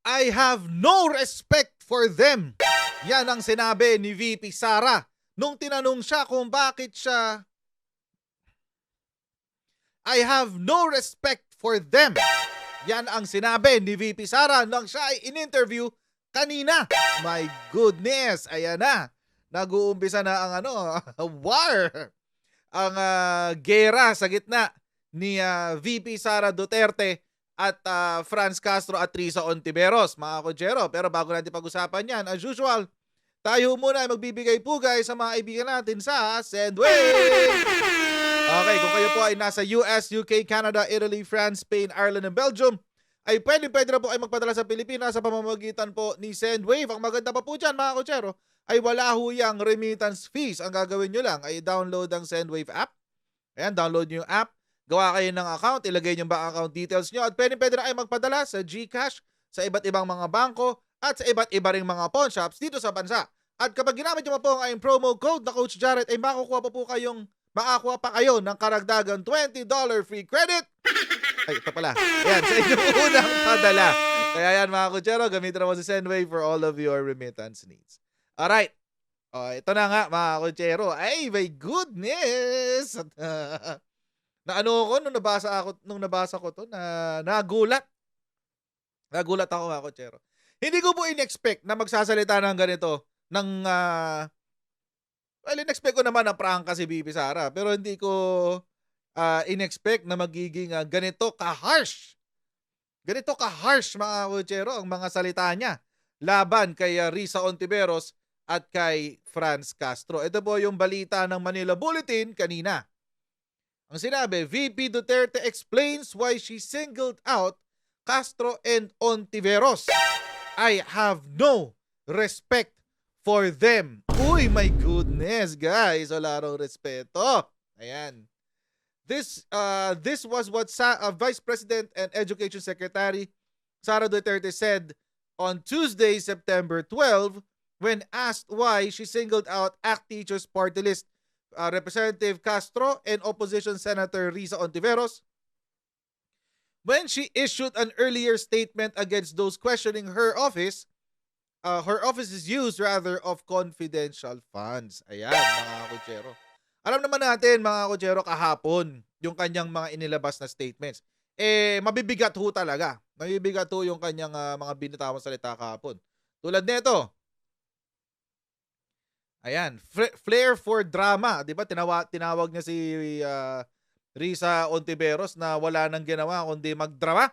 I have no respect for them. Yan ang sinabi ni VP Sara nung tinanong siya kung bakit siya I have no respect for them. Yan ang sinabi ni VP Sara nang siya ay in-interview kanina. My goodness, ayan na. Nag-uumpisa na ang war. Ang gera sa gitna ni VP Sara Duterte at Franz Castro at Risa Hontiveros, mga kodyero. Pero bago natin pag-usapan yan, as usual, tayo muna ay magbibigay pugay sa mga kaibigan natin sa Sendwave! Okay, kung kayo po ay nasa US, UK, Canada, Italy, France, Spain, Ireland, and Belgium, ay pwede na po ay magpadala sa Pilipinas sa pamamagitan po ni Sendwave. Ang maganda pa po dyan, mga kodyero, ay wala ho yang remittance fees. Ang gagawin nyo lang ay download ang Sendwave app. Ayan, download nyo yung app. Gawa kayo ng account, ilagay nyo bank account details nyo at pwede na ay magpadala sa GCash, sa iba't ibang mga bangko at sa iba't iba ring mga pawn shops dito sa bansa. At kapag ginamit nyo po ang promo code na Coach Jarrett ay makakuha pa kayo ng karagdagang $20 free credit. Ay, ito pala. Ayan, sa inyong unang padala. Kaya yan mga kutsero, gamitin na mo si Sendwave for all of your remittance needs. Alright. Ito na nga mga kutsero. Ay, my goodness! Nung nabasa ko to, nagulat. Nagulat ako mga kutsero. Hindi ko po in-expect na magsasalita ng ganito. In-expect ko naman na prangka si VP Sara. Pero hindi ko in-expect na magiging ganito ka-harsh. Ganito ka-harsh mga kutsero ang mga salita niya laban kay Risa Hontiveros at kay Franz Castro. Ito po yung balita ng Manila Bulletin kanina. Ang sinabi, VP Duterte explains why she singled out Castro and Hontiveros. I have no respect for them. Uy, my goodness, guys. Wala rong respeto. Ayan. This was what Vice President and Education Secretary Sara Duterte said on Tuesday, September 12, when asked why she singled out ACT Teachers Party List Representative Castro and Opposition Senator Risa Hontiveros when she issued an earlier statement against those questioning her office's use of confidential funds. Ayan, mga kutsero. Alam naman natin, mga kutsero, kahapon, yung kanyang mga inilabas na statements. Mabibigat ho talaga. Mabibigat ho yung kanyang mga binitawang salita kahapon. Tulad nito, ayan, flair for drama, 'di ba? Tinawag niya si Risa Hontiveros na wala nang ginawa kundi magdrama.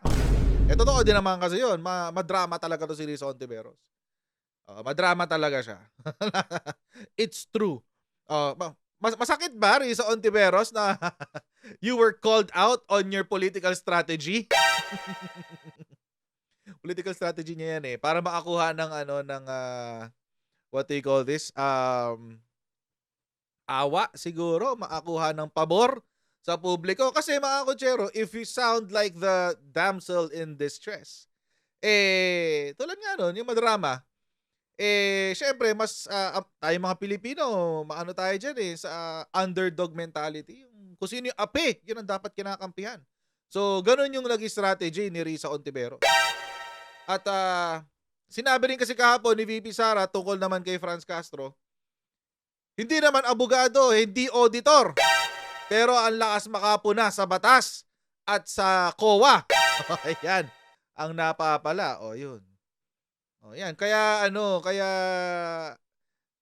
Totoo din naman kasi 'yun. Madrama talaga 'to si Risa Hontiveros. Madrama talaga siya. It's true. Masakit ba, Risa Hontiveros, na you were called out on your political strategy? Political strategy niya 'yan para makakuha ng what do you call this? Awa siguro, makakuha ng pabor sa publiko. Kasi mga kutsero, if you sound like the damsel in distress, tulad nga nun, yung madrama, syempre, mas tayo mga Pilipino, maano tayo dyan sa underdog mentality. Kung sino yung ape, yun ang dapat kinakampihan. So, ganun yung naging strategy ni Risa Hontiveros. At sinabi rin kasi kahapon ni VP Sara tungkol naman kay Franz Castro, hindi naman abogado, hindi auditor, pero ang lakas makapuna sa batas at sa COA. Ayan, ang napapala. Yun. Yan. Kaya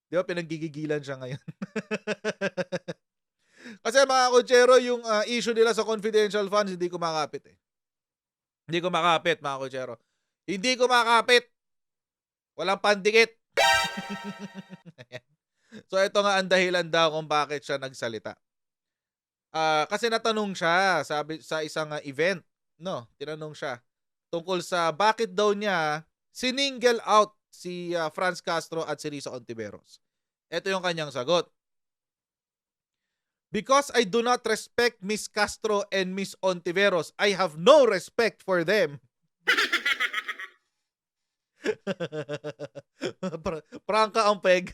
di ba pinaggigigilan siya ngayon? Kasi mga kutsero, yung issue nila sa confidential funds, hindi ko makapit Hindi ko makapit, mga kutsero. Hindi ko makapit. Walang pandikit. So ito nga ang dahilan daw kung bakit siya nagsalita. Kasi natanong siya sa isang event, no? Tinanong siya tungkol sa bakit daw niya siningle out si Franz Castro at si Risa Hontiveros. Ito yung kanyang sagot. Because I do not respect Miss Castro and Miss Hontiveros, I have no respect for them. Prangka ang peg.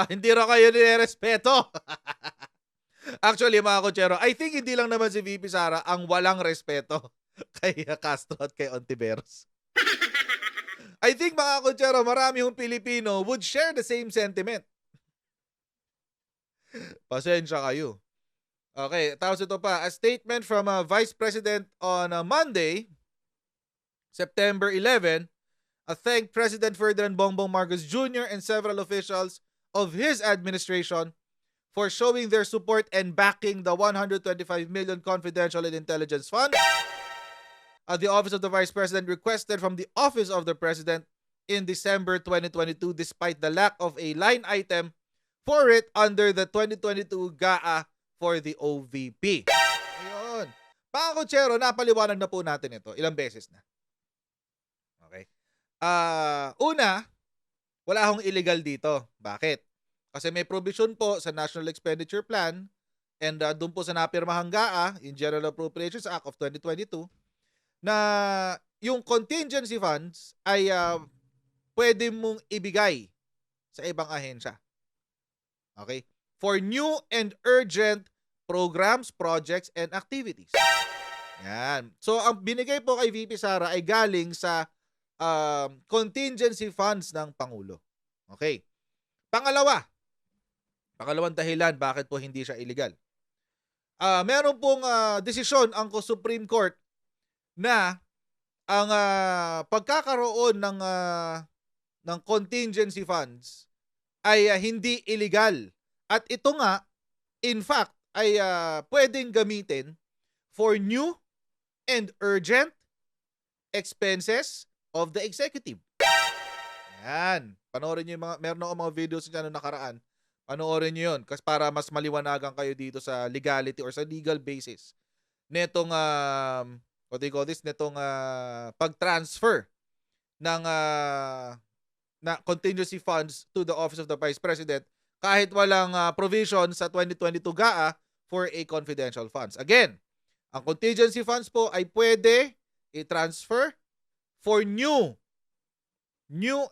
Hindi raw kayo nirespeto. Actually, mga kutsero, I think hindi lang naman si VP Sara ang walang respeto. kay Castro at kay Ontiveros. I think mga kutsero, marami yung Pilipino would share the same sentiment. Pasensya kayo. Okay, tapos ito pa. A statement from Vice President on Monday, September 11, thanked President Ferdinand Bongbong Marcos Jr. and several officials of his administration for showing their support and backing the 125 million confidential and intelligence fund. The Office of the Vice President requested from the Office of the President in December 2022 despite the lack of a line item for it under the 2022 GAA for the OVP. Ayun. Mga kutsero, napaliwanag na po natin ito. Ilang beses na. Okay. Una, wala akong illegal dito. Bakit? Kasi may provision po sa National Expenditure Plan and doon po sa napirmahang GAA, in General Appropriations Act of 2022, na yung contingency funds ay pwede mong ibigay sa ibang ahensya. Okay? For new and urgent programs, projects, and activities. Yan. So, ang binigay po kay VP Sara ay galing sa contingency funds ng Pangulo. Okay. Pangalawang dahilan bakit po hindi siya illegal. Meron pong desisyon ang Supreme Court na ang pagkakaroon ng contingency funds ay hindi illegal. At ito nga, in fact, ay pwedeng gamitin for new and urgent expenses of the executive. Yan. Panoorin nyo yung meron akong mga videos nyo nakaraan. Panoorin nyo yun kasi para mas maliwanagan kayo dito sa legality or sa legal basis netong what do you call this? Netong pag-transfer ng na contingency funds to the Office of the Vice President kahit walang provision sa 2022 GAA for a confidential funds. Again, ang contingency funds po ay pwede i-transfer for new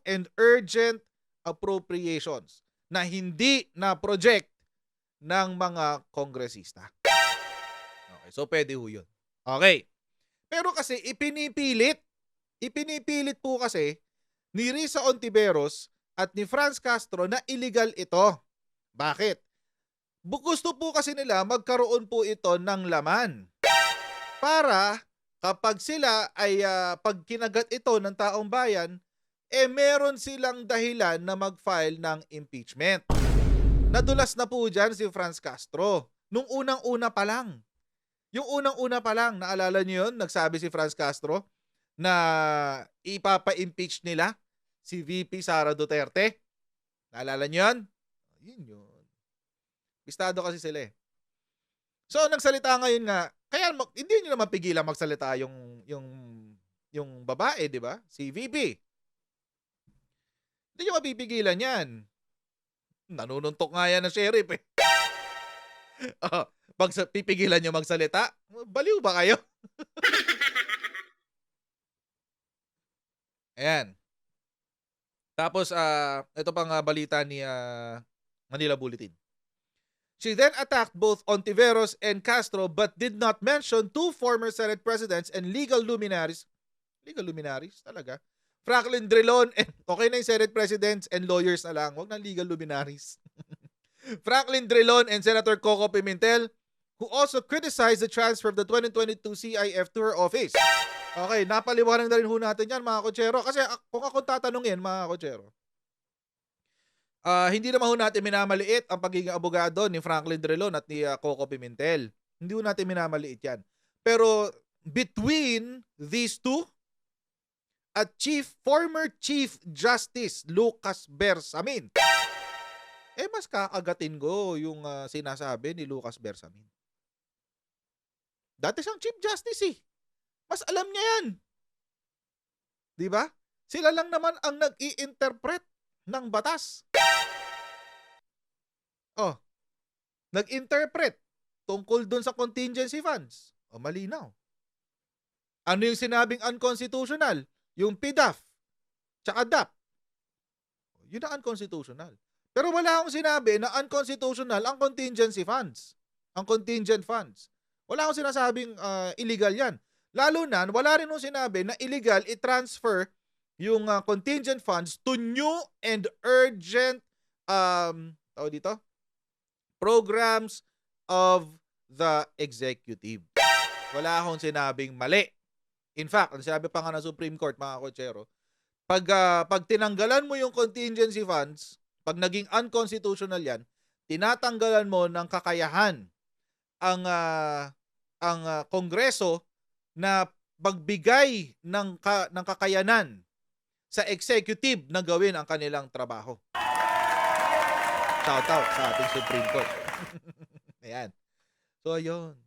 and urgent appropriations na hindi na project ng mga kongresista. Okay, so pwede ho yun. Okay. Pero kasi ipinipilit po kasi ni Risa Ontiveros at ni Franz Castro na illegal ito. Bakit? Gusto po kasi nila magkaroon po ito ng laman. Para kapag sila ay pag kinagat ito ng taong bayan, meron silang dahilan na mag-file ng impeachment. Nadulas na po dyan si Franz Castro. Nung unang-una pa lang. Yung unang-una pa lang, naalala niyo yun? Nagsabi si Franz Castro na ipapa-impeach nila si VP Sara Duterte. Naalala niyo yun? Yun. Bistado kasi sila eh. So, nagsalita ngayon nga, kaya hindi nyo naman pigilan magsalita yung babae, di ba? Si VP. Hindi nyo mapipigilan yan. Nanununtok nga yan ng sheriff eh. Pag pipigilan nyo magsalita, baliw ba kayo? Ayan. Tapos, ito pang balita ni Manila Bulletin. She then attacked both Ontiveros and Castro but did not mention two former Senate presidents and legal luminaries. Legal luminaries? Talaga? Franklin Drilon and okay na yung Senate presidents and lawyers na lang. Huwag na legal luminaries. Franklin Drilon and Senator Coco Pimentel, who also criticized the transfer of the 2022 CIF to her office. Okay, napaliwanag na rin ho natin yan mga kotsero. Kasi kung akong tatanungin mga kotsero, hindi naman ho natin minamaliit ang pagiging abogado ni Franklin Drilon at ni Coco Pimentel. Hindi ho natin minamaliit yan. Pero between these two at former Chief Justice Lucas Bersamin, mas kakagatin ko yung sinasabi ni Lucas Bersamin. Dati siyang Chief Justice eh. Mas alam niya yan. Diba? Sila lang naman ang nag-i-interpret ng batas. Nag-interpret tungkol dun sa contingency funds. Malinaw. Ano yung sinabing unconstitutional? Yung PDAF, tsaka DAP. Yun ang unconstitutional. Pero wala akong sinabi na unconstitutional ang contingency funds. Ang contingent funds. Wala akong sinasabing illegal yan. Lalo na, wala rin nung sinabi na illegal i-transfer yung contingent funds to new and urgent tawag dito, programs of the executive. Wala akong sinabing mali. In fact, ang sinabi pa nga ng Supreme Court, mga kotsero, pag tinanggalan mo yung contingency funds, pag naging unconstitutional yan, tinatanggalan mo ng kakayahan ang Kongreso na magbigay ng kakayanan sa executive na gawin ang kanilang trabaho. Shout out sa ating Supreme Court. Ayan. So, ayun.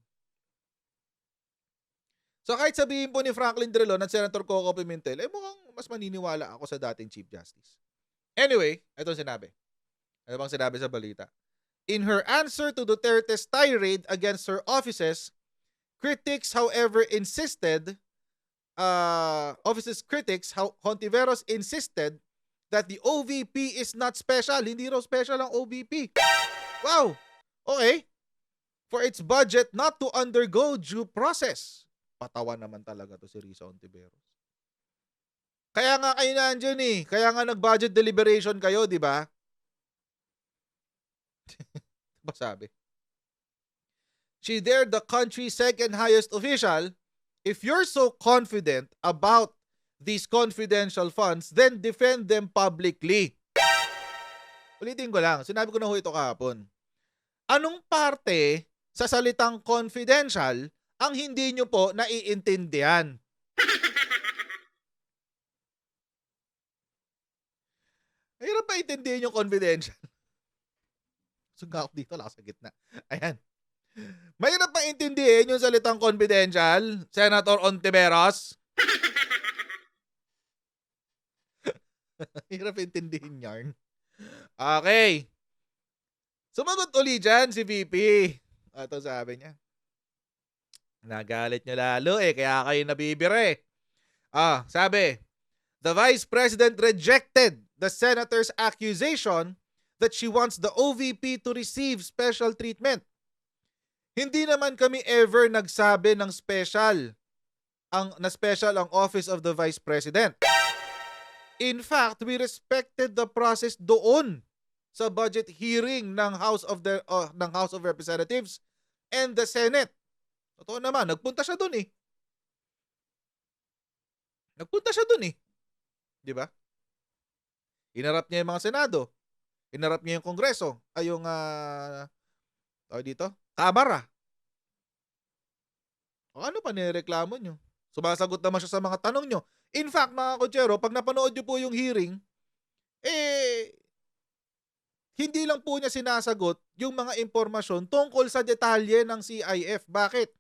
So, kahit sabihin po ni Franklin Drilon at Senator Coco Pimentel, mukhang mas maniniwala ako sa dating Chief Justice. Anyway, ito sinabi. Ano bang sinabi sa balita? In her answer to Duterte's tirade against her offices, Hontiveros insisted that the OVP is not special. Hindi raw special ang OVP. Wow! Okay. For its budget not to undergo due process. Patawa naman talaga to si Risa Hontiveros. Kaya nga kayo nandiyan eh. Kaya nga nag-budget deliberation kayo, di ba? Ba sabi? She dared the country's second highest official, if you're so confident about these confidential funds, then defend them publicly. Ulitin ko lang, sinabi ko na ho ito kahapon. Anong parte sa salitang confidential ang hindi nyo po naiintindihan? Mahirap pa intindihin yung confidential. Suga ako dito, lakas sa gitna. Ayan. Mahirap pa intindihin yung salitang confidential, Senator Hontiveros. Hirap intindihin yarn. Okay. Sumagot uli dyan si VP. Ito sabi niya. Nagalit niyo lalo kaya kayo nabibire. Sabi, the Vice President rejected the Senator's accusation that she wants the OVP to receive special treatment. Hindi naman kami ever nagsabi ng special ang Office of the Vice President. In fact, we respected the process doon sa budget hearing ng House of Representatives and the Senate. Totoo naman, nagpunta siya doon eh. Di ba? Inarap niya yung mga Senado. Inarap niya yung Kongreso. Kamara. O ano pa nireklamo nyo? Sumasagot naman siya sa mga tanong nyo. In fact, mga kotsero, pag napanood nyo po yung hearing, hindi lang po niya sinasagot yung mga impormasyon tungkol sa detalye ng CIF. Bakit?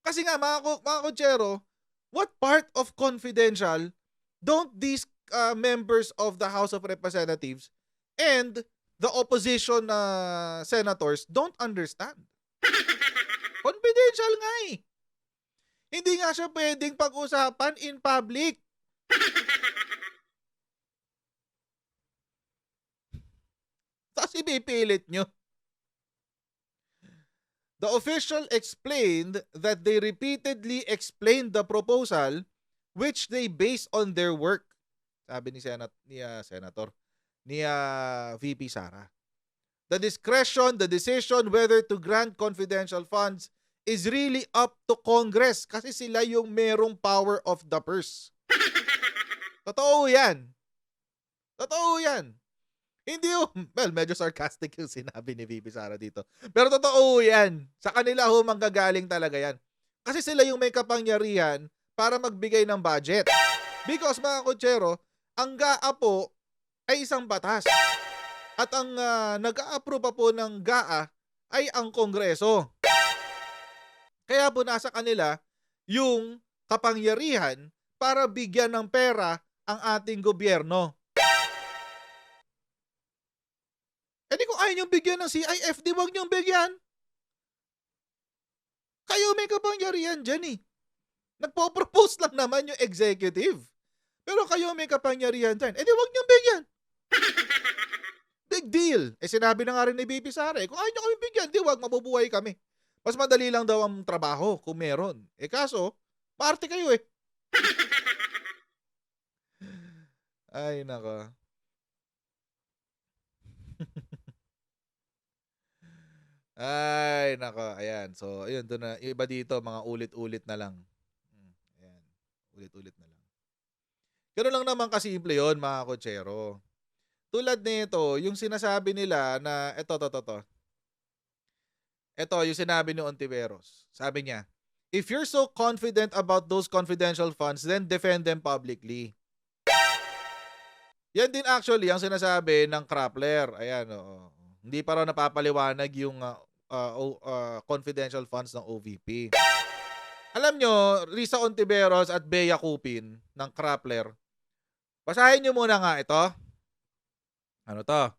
Kasi nga, mga kotsero, what part of confidential don't these members of the House of Representatives and the opposition senators don't understand? Confidential nga eh. Hindi nga siya pwedeng pag-usapan in public. Tapos ipipilit nyo. The official explained that they repeatedly explained the proposal which they based on their work. Sabi ni VP Sara. The decision whether to grant confidential funds is really up to Congress kasi sila yung merong power of the purse. Totoo yan. Hindi medyo sarcastic yung sinabi ni VP Sara dito. Pero totoo yan. Sa kanila manggagaling talaga yan. Kasi sila yung may kapangyarihan para magbigay ng budget. Because mga kotsero, ang GAA po ay isang batas. At ang nag-a-approve pa po ng GAA ay ang Kongreso. Kaya po nasa kanila yung kapangyarihan para bigyan ng pera ang ating gobyerno. Di kung ayaw niyong bigyan ng CIF, di wag niyong bigyan. Kayo may kapangyarihan dyan eh. Nagpo-propose lang naman yung executive. Pero kayo may kapangyarihan dyan. Di wag niyong bigyan. Big deal. Sinabi na nga rin ni VP Sara, kung ayaw niyo kami bigyan, di wag, mabubuhay kami. Mas madali lang daw ang trabaho kung meron. Kaso, Maarte kayo eh. Ay, nako. Ay, nako. Ayan. So, ayun, doon na. Yung iba dito, mga ulit-ulit na lang. Ayan. Ulit-ulit na lang. Gano'n lang naman kasimple yun, mga kotsero. Tulad nito, yung sinasabi nila na, eto. Ito, yung sinabi ni Ontiveros. Sabi niya, if you're so confident about those confidential funds, then defend them publicly. Yan din actually ang sinasabi ng Krappler. Ayan, oo. Hindi pa raw napapaliwanag yung confidential funds ng OVP. Alam nyo, Risa Ontiveros at Bea Cupin ng Krappler, basahin nyo muna nga ito. Ano to?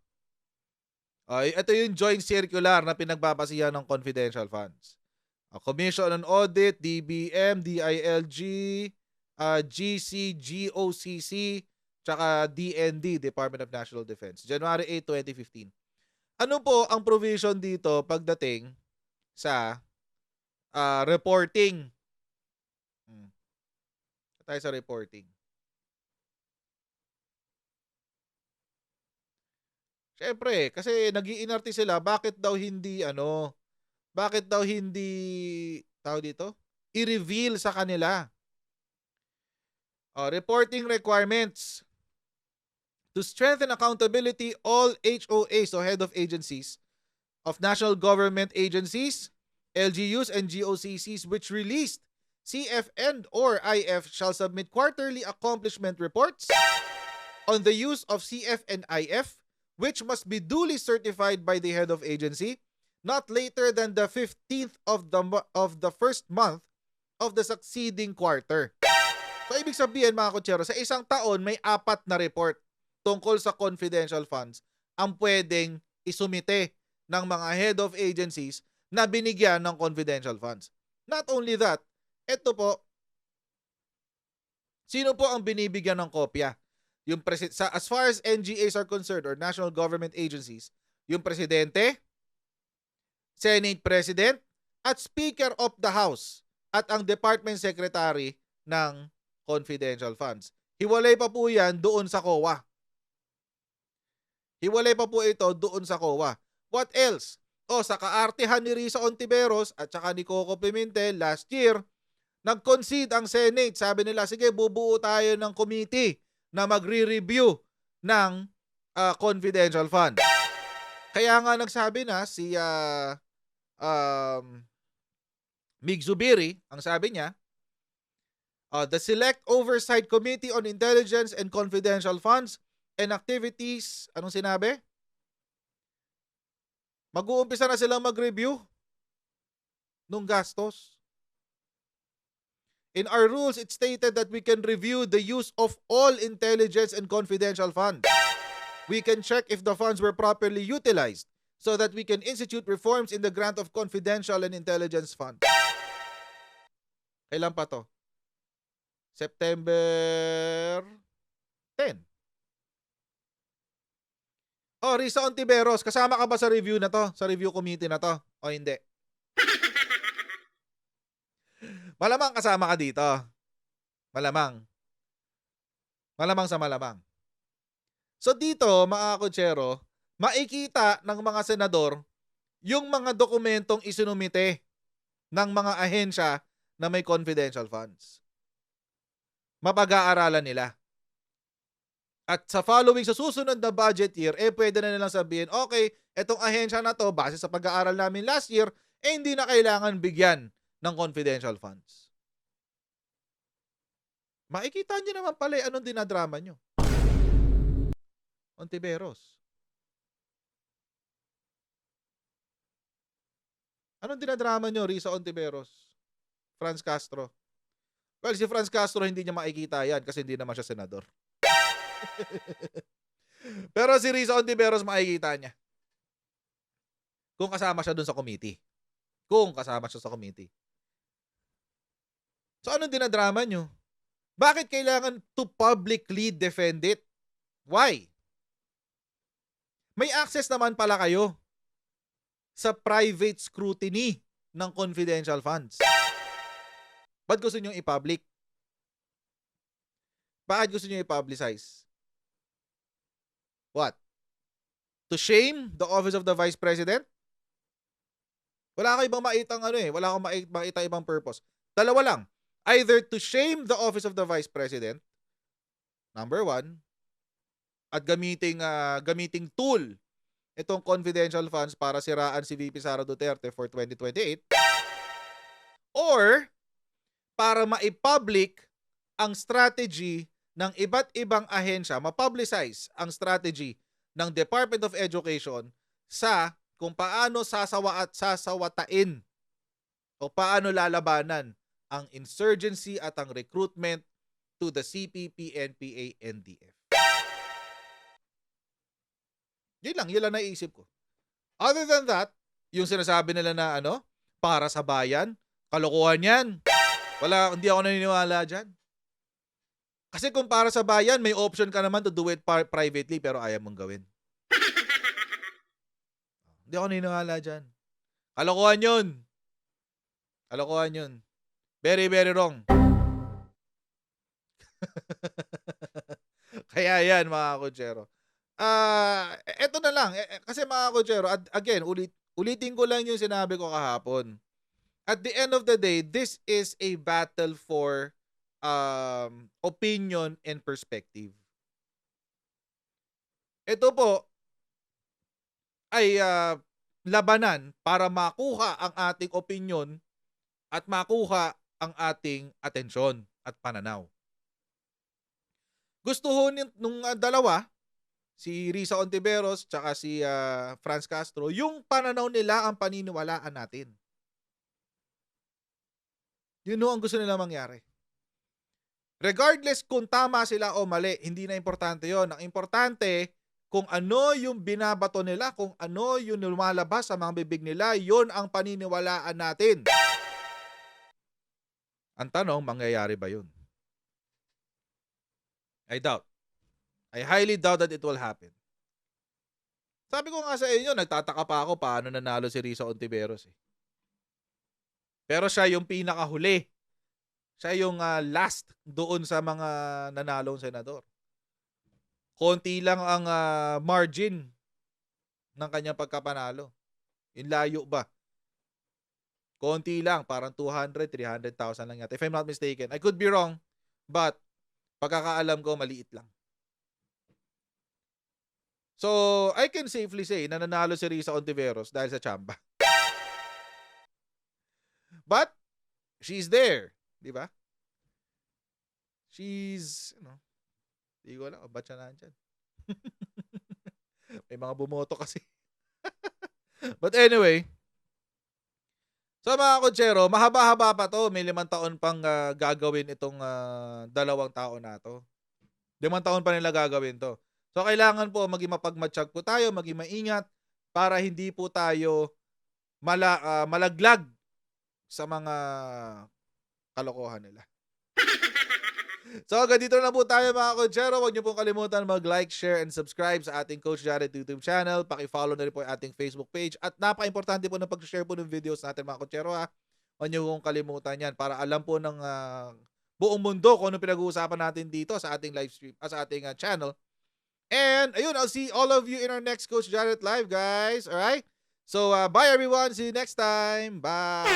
Ito yung joint circular na pinagbabasihan ng confidential funds. Commission on Audit, DBM, DILG, GC, GOCC, tsaka DND, Department of National Defense. January 8, 2015. Ano po ang provision dito pagdating sa reporting? Tayo sa reporting. Siyempre, kasi nag-iinarte sila, bakit daw hindi tao dito? I-reveal sa kanila. Reporting requirements. To strengthen accountability, all HOAs, so head of agencies, of national government agencies, LGUs, and GOCCs which released CFN or IF shall submit quarterly accomplishment reports on the use of CF and IF, which must be duly certified by the head of agency not later than the 15th of the first month of the succeeding quarter. So, ibig sabihin mga kutsero, sa isang taon may 4 na report tungkol sa confidential funds ang pwedeng isumite ng mga head of agencies na binigyan ng confidential funds. Not only that, ito po, sino po ang binibigyan ng kopya? Yung as far as NGAs are concerned or national government agencies, yung presidente, Senate President, at Speaker of the House at ang Department Secretary ng confidential funds. Hiwalay pa po yan doon sa COA. Hiwalay pa po ito doon sa COA. What else? Sa kaartehan ni Risa Ontiveros at saka ni Coco Pimentel last year, nag-concede ang Senate. Sabi nila, sige, bubuo tayo ng committee na magre-review ng confidential funds. Kaya nga nagsabi na si Mig Zubiri, ang sabi niya, the Select Oversight Committee on Intelligence and Confidential Funds and Activities, anong sinabi? Mag-uumpisa na silang mag-review nung gastos. In our rules, it stated that we can review the use of all intelligence and confidential funds. We can check if the funds were properly utilized so that we can institute reforms in the grant of confidential and intelligence funds. Kailan pa to? September 10. Risa Ontiveros, kasama ka ba sa review na to? Sa review committee na to? O hindi? Malamang kasama ka dito. Malamang. Malamang sa malamang. So dito, mga kutsero, makikita ng mga senador yung mga dokumentong isinumite ng mga ahensya na may confidential funds. Mapag-aaralan nila. At sa susunod na budget year, pwede na nilang sabihin, okay, etong ahensya na to, base sa pag-aaral namin last year, hindi na kailangan bigyan ng confidential funds. Makikita nyo naman pala anong dinadrama nyo. Ontiveros. Anong dinadrama nyo, Risa Ontiveros? Franz Castro. Well, si Franz Castro hindi niya makikita yan kasi hindi naman siya senador. Pero si Risa Ontiveros makikita niya. Kung kasama siya dun sa committee. So anong dinadrama nyo? Bakit kailangan to publicly defend it? Why? May access naman pala kayo sa private scrutiny ng confidential funds. Ba't gusto nyo i-public? Bakit gusto nyo i-publicize? What? To shame the office of the Vice President? Wala ka ibang maitang wala kang makita ibang purpose. Dalawa lang. Either to shame the office of the Vice President, number one, at gamiting tool itong confidential funds para siraan si VP Sara Duterte for 2028, or para ma-public ang strategy ng iba't ibang ahensya, ma-publicize ang strategy ng Department of Education sa kung paano sasawatain o paano lalabanan ang insurgency at ang recruitment to the CPP, NPA, NDF. Yun lang naiisip ko. Other than that, yung sinasabi nila na para sa bayan, kalokohan yan. Hindi ako naniniwala dyan. Kasi kung para sa bayan, may option ka naman to do it privately pero ayaw mong gawin. Hindi ako naniniwala dyan. Kalokohan yun. Kalokohan yun. Very, very wrong. Kaya yan, mga kutsero. Eto na lang. Kasi mga kutsero, again, ulitin ko lang yung sinabi ko kahapon. At the end of the day, this is a battle for opinion and perspective. Ito po ay labanan para makuha ang ating opinion at makuha ang ating atensyon at pananaw. Gusto ho nung dalawa, si Risa Ontiveros tsaka si Franz Castro, yung pananaw nila ang paniniwalaan natin. Yun ho ang gusto nila mangyari. Regardless kung tama sila o mali, hindi na importante yon. Ang importante, kung ano yung binabato nila, kung ano yung lumalabas sa mga bibig nila, yon ang paniniwalaan natin. Ang tanong, mangyayari ba yun? I doubt. I highly doubt that it will happen. Sabi ko nga sa inyo, nagtataka pa ako paano nanalo si Risa Ontiveros. Pero siya yung pinakahuli. Siya yung last doon sa mga nanalong senador. Konti lang ang margin ng kanyang pagkapanalo. Yung layo ba? Konti lang, parang 200, 300,000 lang yata. If I'm not mistaken. I could be wrong, but pagkakaalam ko, maliit lang. So, I can safely say na nanalo si Risa Ontiveros dahil sa tsamba. But, she's there. Di ba? She's, hindi ko alam, ba't siya nandyan? May mga bumoto kasi. But anyway, so mga kutsero, mahaba-haba pa to. May 5 taon pang gagawin itong 2 tao na to. 5 taon pa nila gagawin to. So kailangan po maging mapagmatsyag po tayo, maging maingat para hindi po tayo malaglag sa mga kalokohan nila. So, ganito na po tayo mga kutsero. Huwag niyo pong kalimutan mag-like, share, and subscribe sa ating Coach Jared YouTube channel. Paki-follow na rin po yung ating Facebook page. At napaka-importante po na pag-share po ng videos natin mga kutsero ha. Huwag niyo pong kalimutan yan para alam po ng buong mundo kung ano pinag-uusapan natin dito sa ating live stream, sa ating channel. And, ayun, I'll see all of you in our next Coach Jared Live, guys. Alright? So, bye everyone. See you next time. Bye!